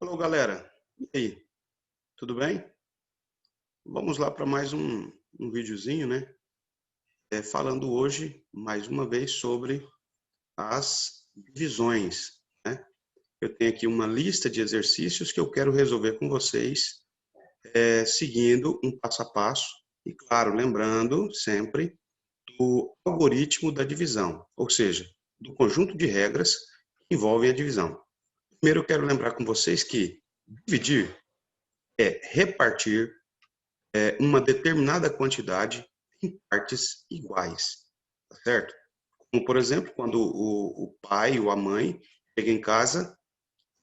Alô, galera. E aí? Tudo bem? Vamos lá para mais um videozinho, né? Falando hoje, mais uma vez, sobre as divisões, né? Eu tenho aqui uma lista de exercícios que eu quero resolver com vocês, seguindo um passo a passo. E, claro, lembrando sempre do algoritmo da divisão, ou seja, do conjunto de regras que envolvem a divisão. Primeiro, eu quero lembrar com vocês que dividir é repartir uma determinada quantidade em partes iguais, tá certo? Como, por exemplo, quando o pai ou a mãe chega em casa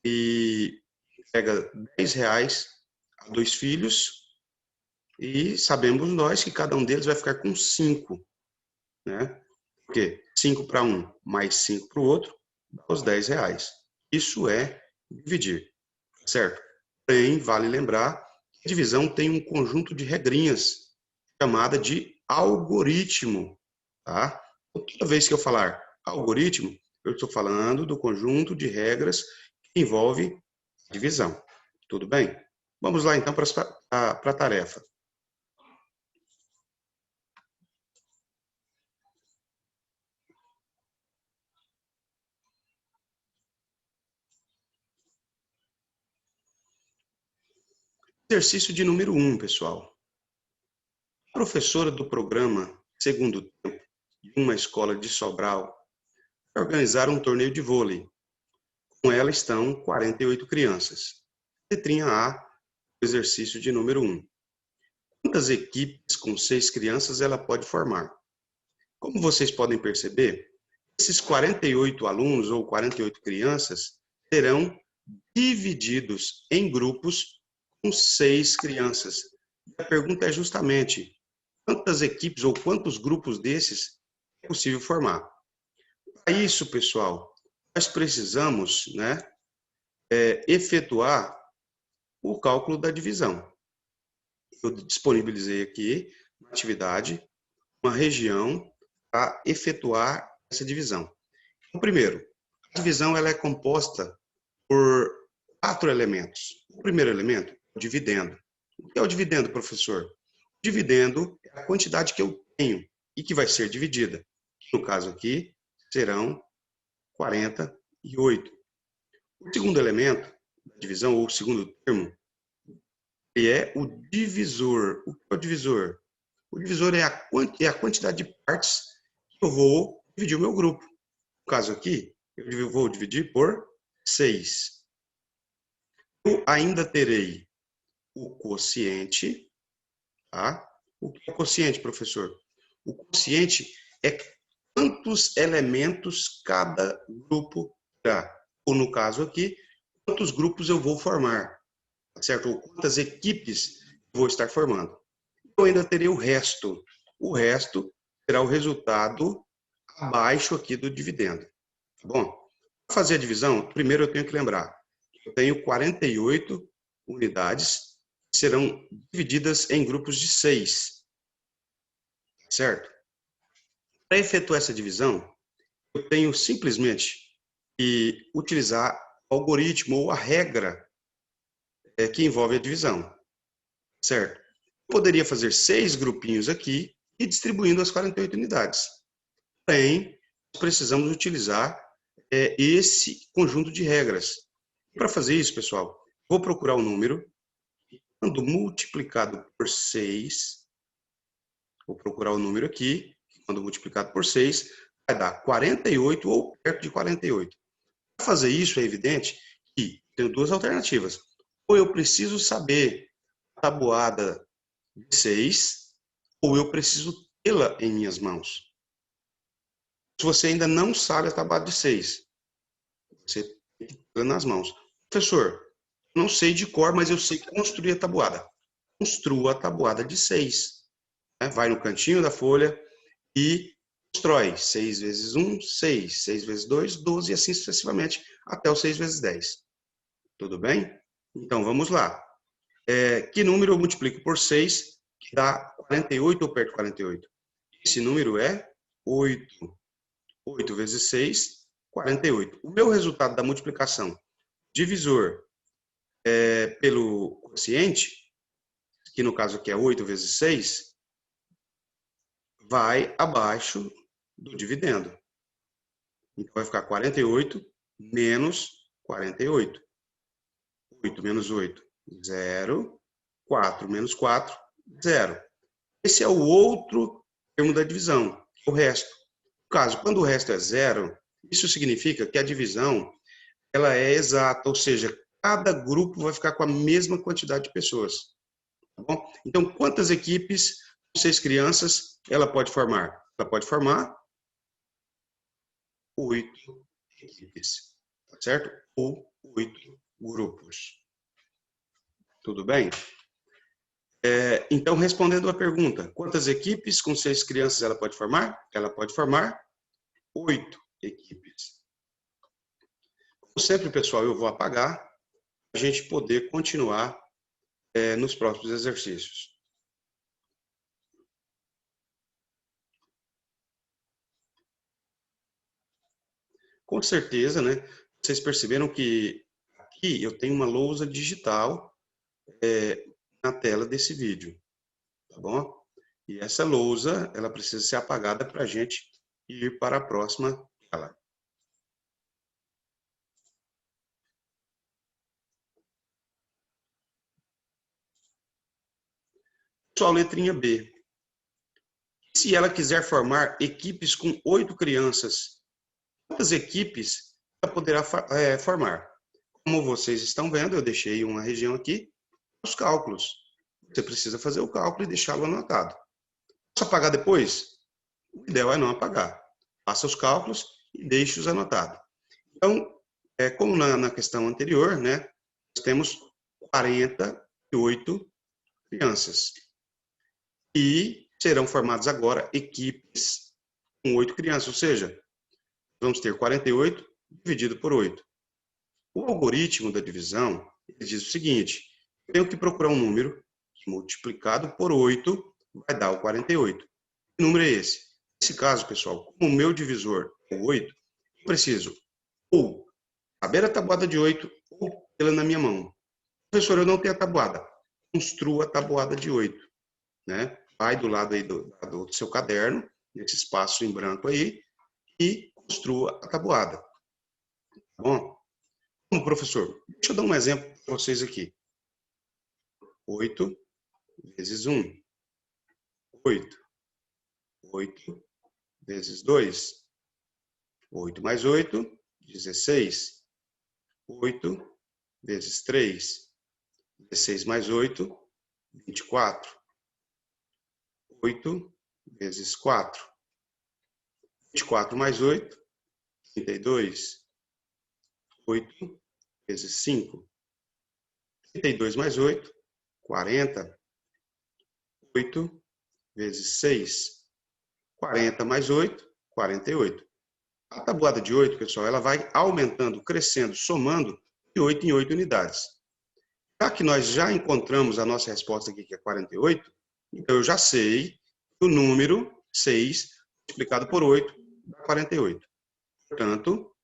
e pega R$ 10 a dois filhos e sabemos nós que cada um deles vai ficar com 5, né? Porque 5 para um mais 5 para o outro dá os R$ 10. Isso é dividir, certo? Porém, vale lembrar que a divisão tem um conjunto de regrinhas chamada de algoritmo, tá? Toda vez que eu falar algoritmo, eu estou falando do conjunto de regras que envolve divisão. Tudo bem? Vamos lá então para a tarefa. Exercício de número 1, pessoal. A professora do programa Segundo Tempo de uma escola de Sobral vai organizar um torneio de vôlei. Com ela estão 48 crianças. Letrinha A, exercício de número 1. Quantas equipes com 6 crianças ela pode formar? Como vocês podem perceber, esses 48 alunos ou 48 crianças serão divididos em grupos com 6 crianças. A pergunta é justamente, quantas equipes ou quantos grupos desses é possível formar? Para isso, pessoal, nós precisamos, né, efetuar o cálculo da divisão. Eu disponibilizei aqui uma atividade, uma região para efetuar essa divisão. Então, primeiro, a divisão ela é composta por 4 elementos. O primeiro elemento é o dividendo. O que é o dividendo, professor? O dividendo é a quantidade que eu tenho e que vai ser dividida. No caso aqui, serão 48. O segundo elemento da divisão, ou o segundo termo, é o divisor. O que é o divisor? O divisor é a quantidade de partes que eu vou dividir o meu grupo. No caso aqui, eu vou dividir por 6. Eu ainda terei o quociente, tá? O que é o quociente, professor? O quociente é quantos elementos cada grupo terá. Ou no caso aqui, quantos grupos eu vou formar, tá certo? Ou quantas equipes eu vou estar formando. Eu ainda terei o resto. O resto será o resultado abaixo aqui do dividendo, tá bom? Para fazer a divisão, primeiro eu tenho que lembrar que eu tenho 48 unidades que serão divididas em grupos de 6, certo? Para efetuar essa divisão, eu tenho simplesmente que utilizar o algoritmo ou a regra que envolve a divisão, certo? Eu poderia fazer 6 grupinhos aqui e distribuindo as 48 unidades. Porém, precisamos utilizar esse conjunto de regras. Para fazer isso, pessoal, vou procurar o número, quando multiplicado por 6, vou procurar o número aqui, quando multiplicado por 6, vai dar 48 ou perto de 48. Para fazer isso, é evidente que tenho duas alternativas. Ou eu preciso saber a tabuada de 6, ou eu preciso tê-la em minhas mãos. Se você ainda não sabe a tabuada de 6, você tem que tê-la nas mãos. Professor, não sei de cor, mas eu sei construir a tabuada. Construa a tabuada de 6. Né? Vai no cantinho da folha e constrói 6 vezes 1, 6, 6 vezes 2, 12 e assim sucessivamente até o 6 vezes 10. Tudo bem? Então, vamos lá. Que número eu multiplico por 6 que dá 48 ou perto de 48? Esse número é 8. 8 vezes 6, 48. O meu resultado da multiplicação, divisor, pelo quociente, que no caso aqui é 8 vezes 6, vai abaixo do dividendo. Então, vai ficar 48 menos 48. 8 menos 8, 0. 4 menos 4, 0. Esse é o outro termo da divisão, o resto. No caso, quando o resto é 0, isso significa que a divisão ela é exata, ou seja, cada grupo vai ficar com a mesma quantidade de pessoas. Tá bom? Então, quantas equipes com 6 crianças ela pode formar? Ela pode formar 8 equipes, tá certo? Ou 8 grupos. Tudo bem? Então, respondendo a pergunta, quantas equipes com 6 crianças ela pode formar? Ela pode formar 8 equipes. Como sempre, pessoal, eu vou apagar para a gente poder continuar nos próximos exercícios. Com certeza, né? Vocês perceberam que aqui eu tenho uma lousa digital na tela desse vídeo, tá bom? E essa lousa, ela precisa ser apagada para a gente ir para a próxima tela. Pessoal, letrinha B. Se ela quiser formar equipes com 8 crianças, quantas equipes ela poderá formar? Como vocês estão vendo, eu deixei uma região aqui, os cálculos. Você precisa fazer o cálculo e deixá-lo anotado. Posso apagar depois? O ideal é não apagar. Faça os cálculos e deixe-os anotados. Então, como na questão anterior, né, nós temos 48 crianças. E serão formadas agora equipes com 8 crianças, ou seja, vamos ter 48 dividido por 8. O algoritmo da divisão ele diz o seguinte, eu tenho que procurar um número que multiplicado por 8 vai dar o 48. Que número é esse? Nesse caso, pessoal, como o meu divisor é 8, eu preciso ou saber a tabuada de 8 ou tê-la na minha mão. Professor, eu não tenho a tabuada. Construa a tabuada de 8. Né? Vai do lado aí do seu caderno, nesse espaço em branco aí, e construa a tabuada. Tá bom? Como professor, deixa eu dar um exemplo para vocês aqui. 8 vezes 1. 8. 8 vezes 2. 8 mais 8, 16. 8 vezes 3. 16 mais 8, 24. 8 vezes 4. 24 mais 8, 32. 8 vezes 5. 32 mais 8, 40. 8 vezes 6. 40 mais 8, 48. A tabuada de 8, pessoal, ela vai aumentando, crescendo, somando de 8 em 8 unidades. Já que nós já encontramos a nossa resposta aqui, que é 48, então eu já sei que o número 6 multiplicado por 8 dá 48. Portanto,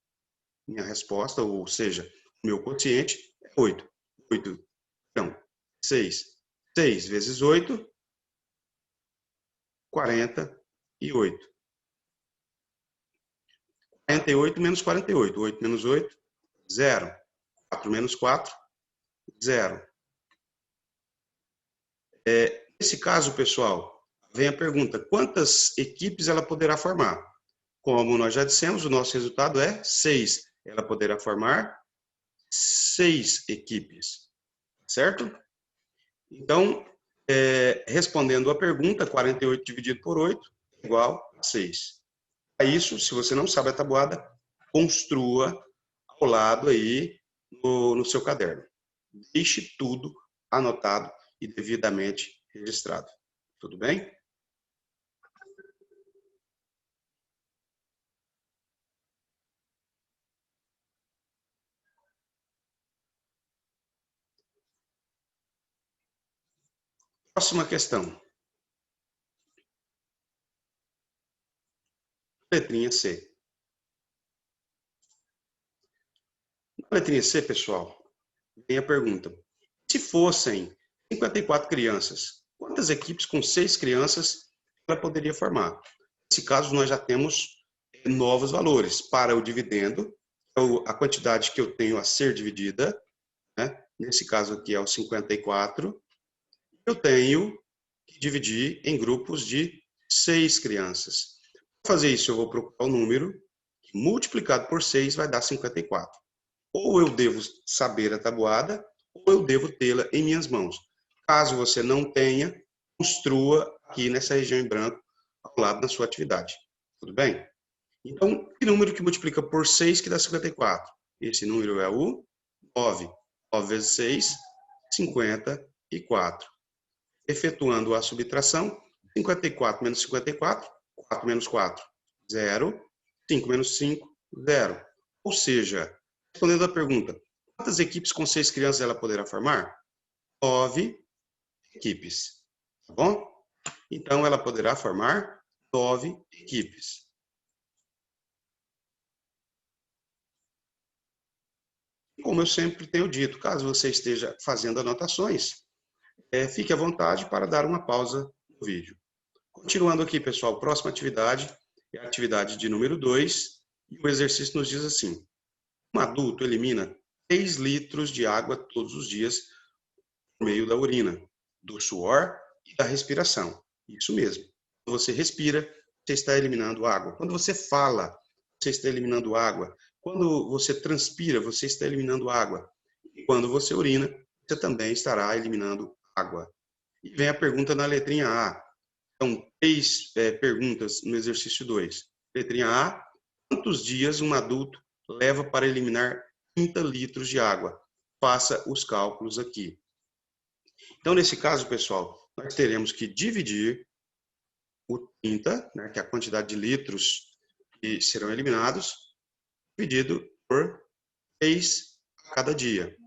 minha resposta, ou seja, o meu quociente é 8. 8, então, 6. 6 vezes 8, 48. 48 menos 48. 8 menos 8, 0. 4 menos 4, 0. Nesse caso, pessoal, vem a pergunta, quantas equipes ela poderá formar? Como nós já dissemos, o nosso resultado é 6. Ela poderá formar 6 equipes, certo? Então, respondendo a pergunta, 48 dividido por 8 é igual a 6. Para isso, se você não sabe a tabuada, construa ao lado aí no seu caderno. Deixe tudo anotado e devidamente registrado. Tudo bem? Próxima questão. Letrinha C. Na letrinha C, pessoal, vem a pergunta. Se fossem 54 crianças, quantas equipes com 6 crianças ela poderia formar? Nesse caso, nós já temos novos valores. Para o dividendo, a quantidade que eu tenho a ser dividida, né? Nesse caso aqui é o 54, eu tenho que dividir em grupos de 6 crianças. Para fazer isso, eu vou procurar o número, que multiplicado por 6 vai dar 54. Ou eu devo saber a tabuada, ou eu devo tê-la em minhas mãos. Caso você não tenha, construa aqui nessa região em branco, ao lado da sua atividade. Tudo bem? Então, que número que multiplica por 6 que dá 54? Esse número é o 9. 9 vezes 6, 54. Efetuando a subtração, 54 menos 54, 4 menos 4, 0. 5 menos 5, 0. Ou seja, respondendo à pergunta, quantas equipes com 6 crianças ela poderá formar? 9 equipes. Tá bom? Então, ela poderá formar 9 equipes. Como eu sempre tenho dito, caso você esteja fazendo anotações, fique à vontade para dar uma pausa no vídeo. Continuando aqui, pessoal, próxima atividade é a atividade de número 2, e o exercício nos diz assim: um adulto elimina 3 litros de água todos os dias por meio da urina, do suor e da respiração. Isso mesmo. Quando você respira, você está eliminando água. Quando você fala, você está eliminando água. Quando você transpira, você está eliminando água. E quando você urina, você também estará eliminando água. E vem a pergunta na letrinha A. São 3 perguntas no exercício 2. Letrinha A: quantos dias um adulto leva para eliminar 30 litros de água? Faça os cálculos aqui. Então, nesse caso, pessoal, nós teremos que dividir o 30, né, que é a quantidade de litros que serão eliminados, dividido por 3 a cada dia.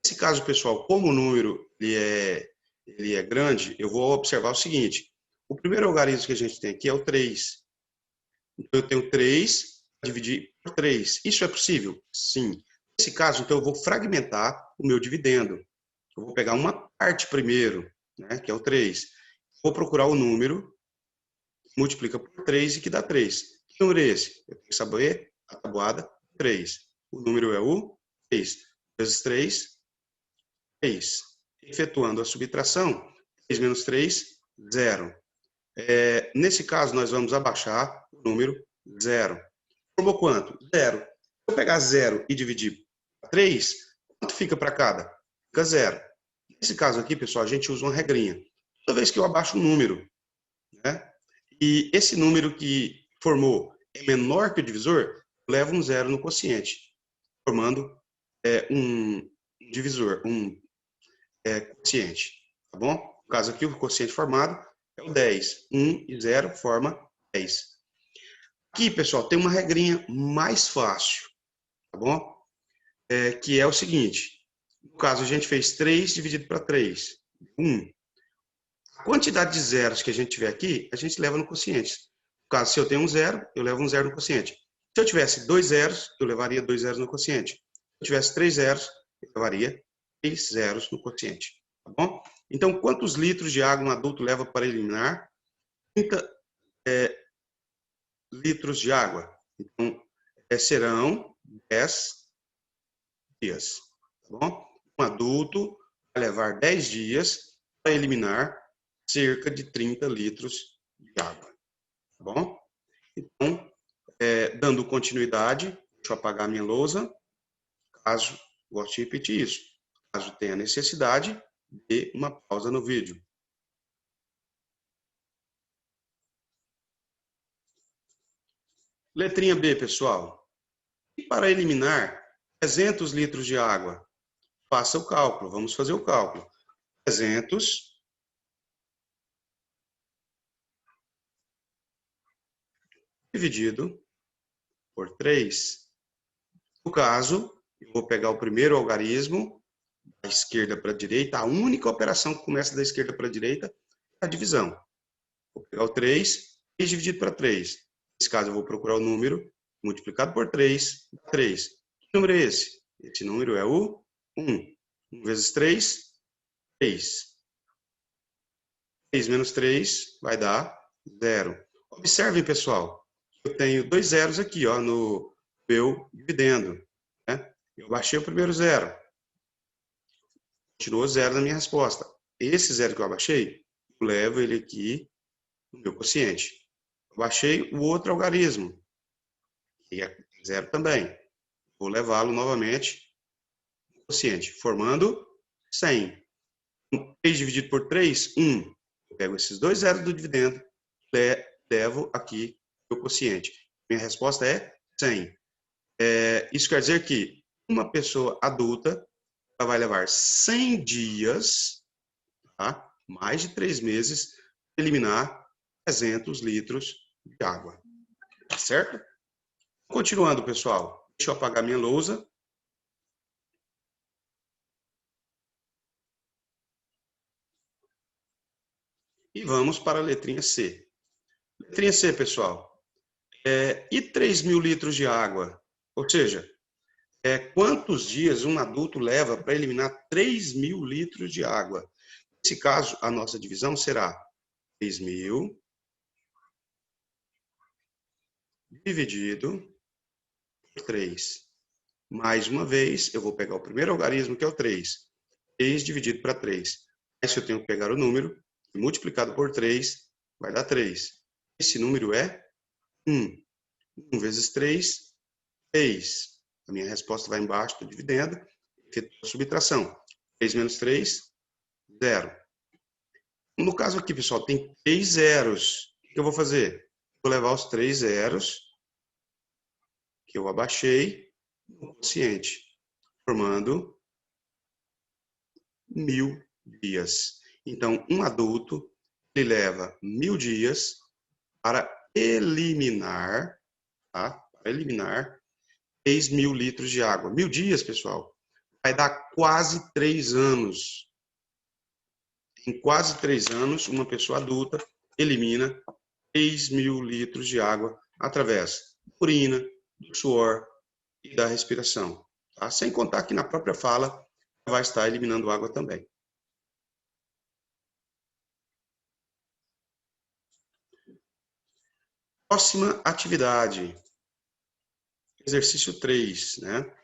Nesse caso, pessoal, como o número ele é grande, eu vou observar o seguinte: o primeiro algarismo que a gente tem aqui é o 3. Então, eu tenho 3, dividir por 3. Isso é possível? Sim. Nesse caso, então, eu vou fragmentar o meu dividendo. Eu vou pegar uma parte primeiro, né, que é o 3. Vou procurar o número, multiplica por 3 e que dá 3. Que número é esse? Eu tenho que saber a tabuada 3. O número é o 3. Vezes 3, 3. Efetuando a subtração, 3 menos 3, 0. Nesse caso, nós vamos abaixar o número 0. Formou quanto? 0. Se eu pegar 0 e dividir por 3, quanto fica para cada? Fica 0. Nesse caso aqui, pessoal, a gente usa uma regrinha. Toda vez que eu abaixo um número, né, e esse número que formou é menor que o divisor, leva um 0 no quociente, formando um divisor, quociente. Tá bom? No caso aqui, o quociente formado é o 10. 1 e 0 forma 10. Aqui, pessoal, tem uma regrinha mais fácil, tá bom? Que é o seguinte: no caso, a gente fez 3 dividido para 3, 1. A quantidade de zeros que a gente tiver aqui, a gente leva no quociente. No caso, se eu tenho um 0, eu levo um 0 no quociente. Se eu tivesse 2 zeros, eu levaria 2 zeros no quociente. Se eu tivesse 3 zeros, eu levaria 3 zeros no quociente. Tá bom? Então, quantos litros de água um adulto leva para eliminar 30 litros de água? Então, serão 10 dias. Tá bom? Um adulto vai levar 10 dias para eliminar cerca de 30 litros de água. Tá bom? Então, dando continuidade, deixa eu apagar minha lousa, caso goste de repetir isso. Caso tenha necessidade, dê uma pausa no vídeo. Letrinha B, pessoal. E para eliminar 300 litros de água? Faça o cálculo, vamos fazer o cálculo. 300 dividido por 3. No caso, eu vou pegar o primeiro algarismo, da esquerda para a direita. A única operação que começa da esquerda para a direita é a divisão. Vou pegar o 3 e dividido para 3. Nesse caso, eu vou procurar o número multiplicado por 3, dá 3. Que número é esse? Esse número é o 1. 1 vezes 3, 3. 3 menos 3 vai dar 0. Observem, pessoal, eu tenho 2 zeros aqui, ó, no meu dividendo, né? Eu baixei o primeiro zero. Continuou 0 na minha resposta. Esse zero que eu abaixei, eu levo ele aqui no meu quociente. Eu baixei o outro algarismo, que é 0 também. Vou levá-lo novamente no quociente, formando 100. 3 dividido por 3, 1. Eu pego esses 2 zeros do dividendo, levo aqui no meu quociente. Minha resposta é 100. Isso quer dizer que uma pessoa adulta ela vai levar 100 dias, tá? Mais de 3 meses, para eliminar 300 litros de água. Certo? Continuando, pessoal. Deixa eu apagar minha lousa. E vamos para a letrinha C. Letrinha C, pessoal. E 3.000 litros de água? Ou seja, quantos dias um adulto leva para eliminar 3.000 litros de água? Nesse caso, a nossa divisão será 3.000 dividido por 3. Mais uma vez, eu vou pegar o primeiro algarismo, que é o 3. 3 dividido para 3. Aí, se eu tenho que pegar o número, multiplicado por 3, vai dar 3. Esse número é 1. 1 vezes 3, 3. A minha resposta vai embaixo do dividendo. Efeito de subtração. 3 menos 3, 0. No caso aqui, pessoal, tem 3 zeros. O que eu vou fazer? Vou levar os 3 zeros que eu abaixei no quociente, formando 1.000 dias. Então, um adulto, ele leva 1.000 dias para eliminar, tá? Para eliminar 3.000 litros de água. 1.000 dias, pessoal, vai dar quase 3 anos. Em quase 3 anos, uma pessoa adulta elimina 3.000 litros de água através da urina, do suor e da respiração. Tá? Sem contar que na própria fala vai estar eliminando água também. Próxima atividade. Exercício 3, né?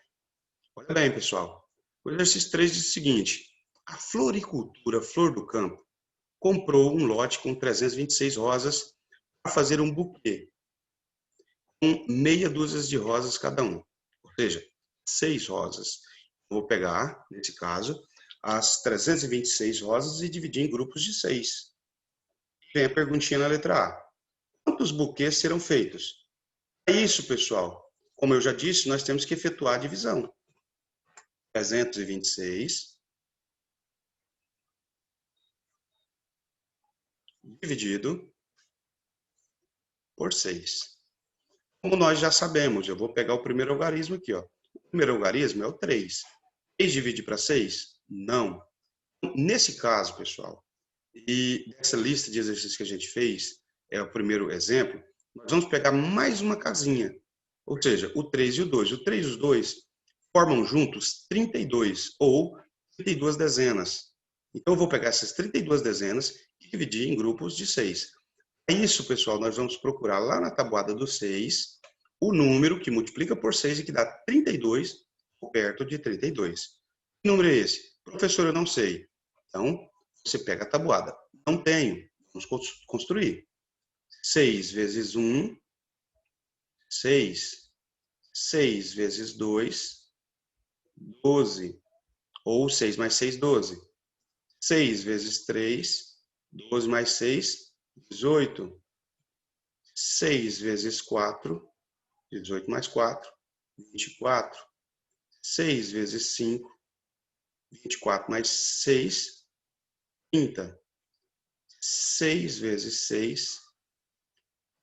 Olha bem, pessoal. O exercício 3 diz o seguinte: a floricultura Flor do Campo comprou um lote com 326 rosas para fazer um buquê com meia dúzia de rosas cada um, ou seja, 6 rosas. Vou pegar, nesse caso, as 326 rosas e dividir em grupos de 6. Vem a perguntinha na letra A. Quantos buquês serão feitos? É isso, pessoal. Como eu já disse, nós temos que efetuar a divisão. 326 dividido por 6. Como nós já sabemos, eu vou pegar o primeiro algarismo aqui, ó. O primeiro algarismo é o 3. 3 divide para 6? Não. Nesse caso, pessoal, e dessa lista de exercícios que a gente fez, é o primeiro exemplo, nós vamos pegar mais uma casinha. Ou seja, o 3 e o 2. O 3 e os 2 formam juntos 32, ou 32 dezenas. Então, eu vou pegar essas 32 dezenas e dividir em grupos de 6. É isso, pessoal, nós vamos procurar lá na tabuada do 6 o número que multiplica por 6 e que dá 32, ou perto de 32. Que número é esse? Professor, eu não sei. Então, você pega a tabuada. Não tenho. Vamos construir. 6 vezes 1, 6. 6 vezes 2, 12. Ou 6 mais 6, 12. 6 vezes 3, 12 mais 6, 18. 6 vezes 4, 18 mais 4, 24. 6 vezes 5, 24 mais 6, 30. 6 vezes 6,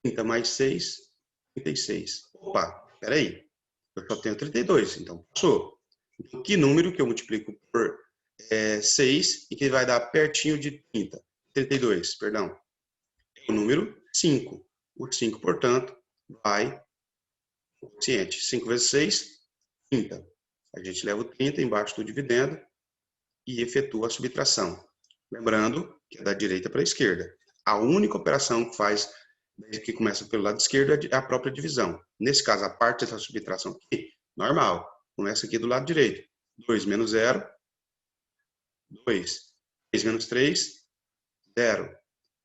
30 mais 6, 36. Opa, peraí. Eu só tenho 32, então passou. Então, que número que eu multiplico por 6 e que vai dar pertinho de 30? 32, perdão. É o número 5. O 5, portanto, vai no quociente. 5 vezes 6, 30. A gente leva o 30 embaixo do dividendo e efetua a subtração. Lembrando que é da direita para a esquerda. A única operação que faz, que começa pelo lado esquerdo, é a própria divisão. Nesse caso, a parte dessa subtração aqui, normal, começa aqui do lado direito. 2 menos 0, 2. 3 menos 3, 0.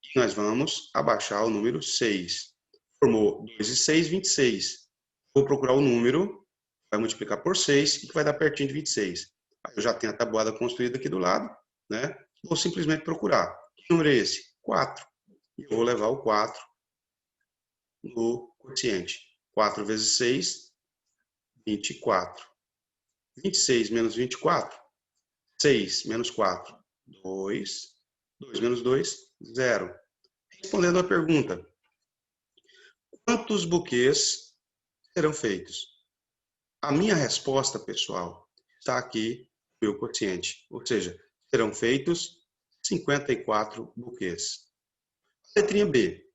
E nós vamos abaixar o número 6. Formou 2 e 6, 26. Vou procurar o número, vai multiplicar por 6 e que vai dar pertinho de 26. Aí eu já tenho a tabuada construída aqui do lado, né? Vou simplesmente procurar. Que número é esse? 4. E eu vou levar o 4 no quociente. 4 vezes 6, 24. 26 menos 24, 6 menos 4, 2. 2 menos 2, 0. Respondendo a pergunta, quantos buquês serão feitos? A minha resposta, pessoal, está aqui no meu quociente. Ou seja, serão feitos 54 buquês. Letrinha B.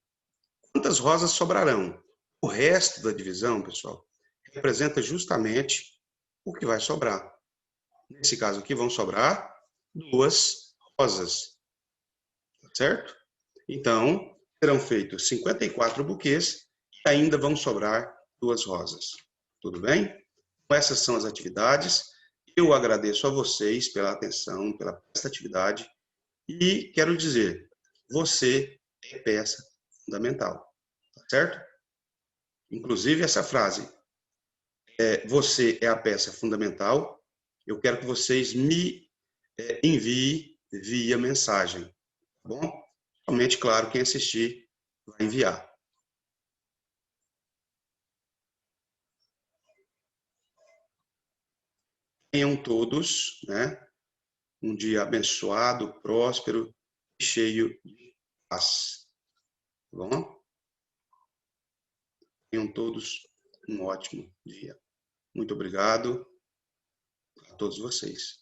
Quantas rosas sobrarão? O resto da divisão, pessoal, representa justamente o que vai sobrar. Nesse caso aqui, vão sobrar 2 rosas. Certo? Então, serão feitos 54 buquês e ainda vão sobrar 2 rosas. Tudo bem? Então, essas são as atividades. Eu agradeço a vocês pela atenção, pela prestatividade e quero dizer, você é peça fundamental. Tá certo? Inclusive essa frase, você é a peça fundamental, eu quero que vocês me enviem via mensagem. Tá bom? Somente, claro, quem assistir vai enviar. Tenham todos, né, um dia abençoado, próspero e cheio de paz. Tá bom? Tenham todos um ótimo dia. Muito obrigado a todos vocês.